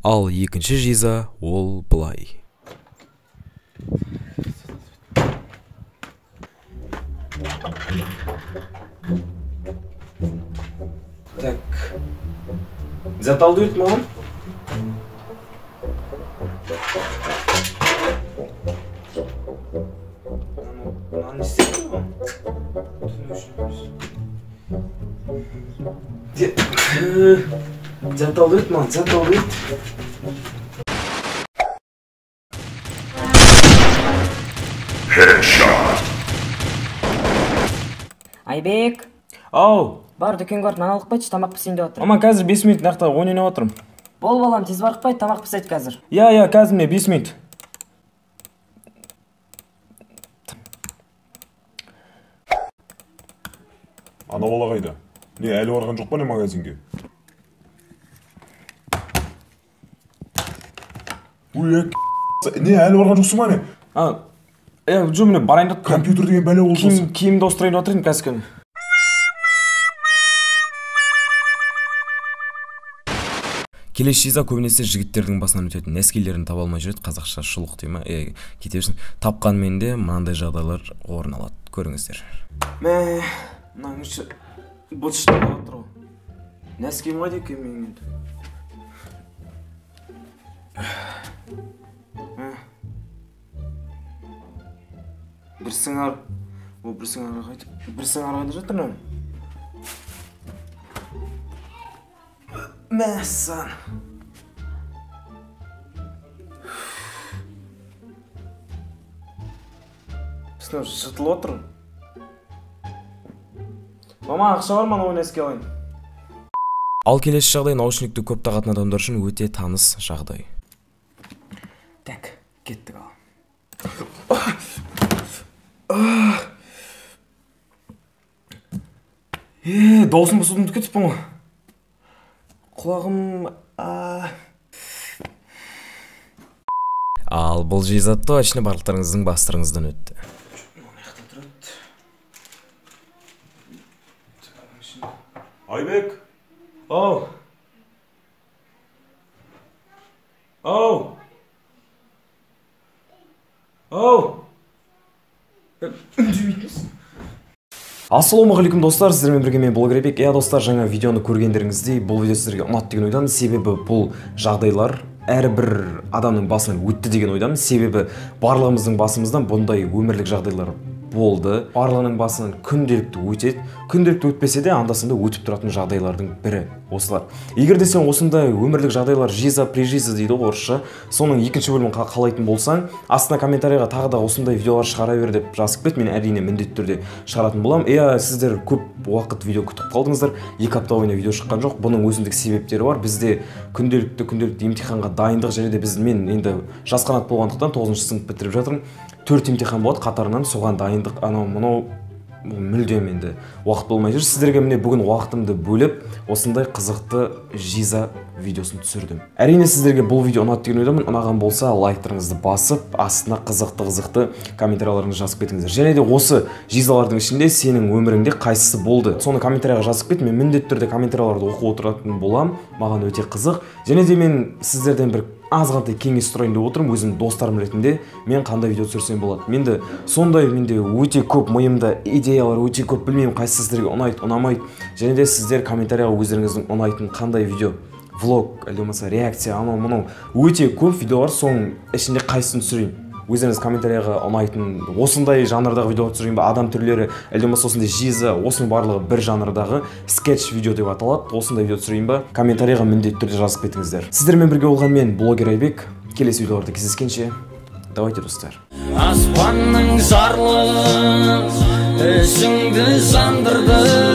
Ал екінші жиза ол былай. Так. Заталды өтті маған? Маған істейді маған? Заталды өтті маған, заталды өтті. Айбек, Ау, бар дүкенге барып нан алып қайтшы, тамақ пісейін деп жатыр. мама қазір 5 минут нақта ойнап отырмын. Бол балам, тез барып қайт, тамақ піседі қазір. Я, қазір міне 5 минут. Ана бала қайда? Не, әлі барған жоқ па не магазинге? Не, әлі барған жоқсың ба не? Жо міне барайын деп Компьютер деген бәле болсын. киімді ауыстырайын деп отырайын қазір күні. Келесі жиза көбінесе жігіттердің басынан өтетін нәскилерін таба алмай жүреді, қазақша шұлық дей ма? Кете берсін. Тапқанмен де мынандай жағдайлар орын алады. Көріңіздер. Мынаның іші бұлшық отыр ғой. Нәскиім ғой деп екен мен енді. Бір сыңар қайда жатыр мынау. Мәссан. Сынау жыртылып отыр. Мама, ақша бар ма, оны еске алайын? Ал келесі жағдай наушникті көп тағатын адамдар үшін өте таныс жағдай. Так, кеттік ал. Даусым бұсудың кетіп пұң. Құлағым... Ал бұл жиза точно барлықтарыңыздың бастарыңыздан өтті. Айбек! Ау! Ассалаумағалейкум достар, сіздермен бірге мен блогер Айбек. Достар, жаңа видеоны көргендеріңіздей, бұл видео сіздерге ұнады деген ойдамын. Себебі бұл жағдайлар әрбір адамның басынан өтті деген ойдамын. Себебі барлығымыздың басымыздан бұндай өмірлік жағдайлар болды. Барлығының басынан күнделікті өтеді. Күнделікті өтпесе де анда-санда өтіп тұратын жағдайлардың бірі осылар. Егер де сен осындай өмірлік жағдайлар жиза при жиза дейді орысша, соның екінші бөлімін қалайтын болсаң, астына комментарийға тағы да осындай видеолар шығара бер деп жазып кет, мен әрине міндетті түрде шығаратын боламын. Сіздер көп уақыт видео күтіп қалдыңыздар. 2 апта бойына видео шыққан жоқ. Бұның өзіндік себептері бар. Бізде күнделікті емтиханға дайындық, және де мен енді жас қанат болғандықтан 9-шы сынып бітіріп жатырмын. 4 емтихан болады қатарынан, соған дайындық, анау мүлдем енді уақыт болмай жүр. Сіздерге міне бүгін уақытымды бөліп, осындай қызықты жиза видеосын түсірдім. Әрине сіздерге бұл видео ұнады деген ойдамын. Ұнаған болса лайктарыңызды басып, астына қызықты комментарияларыңызды жазып кетіңіздер. Және де осы жизалардың ішінде сенің өміріңде қайсысы болды, соны комментарияға жазып кет. Мен міндетті түрде комментарияларды оқып отыратын боламын. Маған өте қызық. Және де мен сіздерден бір азғантай кеңес сұрайын деп отырмын, өзім достарым ретінде мен қандай видео түсірсем болады. Менде өте көп миымда идеялар өте көп, білмеймін қайсысы сіздерге ұнайды, ұнамайды. Және де сіздер комментарияға өздеріңіздің ұнайтын қандай видео, влог, әлемаса реакция, анау өте көп видеолар, соның ішінде қайсысын түсірейін. Өздеріңіз комментарияға ұнайтын осындай жанрдағы видео түсірейін ба, адам түрлері, әлемаса осындай жиза, осының барлығы бір жанрдағы скетч видео деп аталады. Осындай видео түсірейін ба, комментарияға міндетті түрде жазып кетіңіздер. Сіздермен бірге болған мен блогер Айбек. Келесі видеоларда кездескенше, давайте достар. Аспанның жарлы, ішіңді жандырды.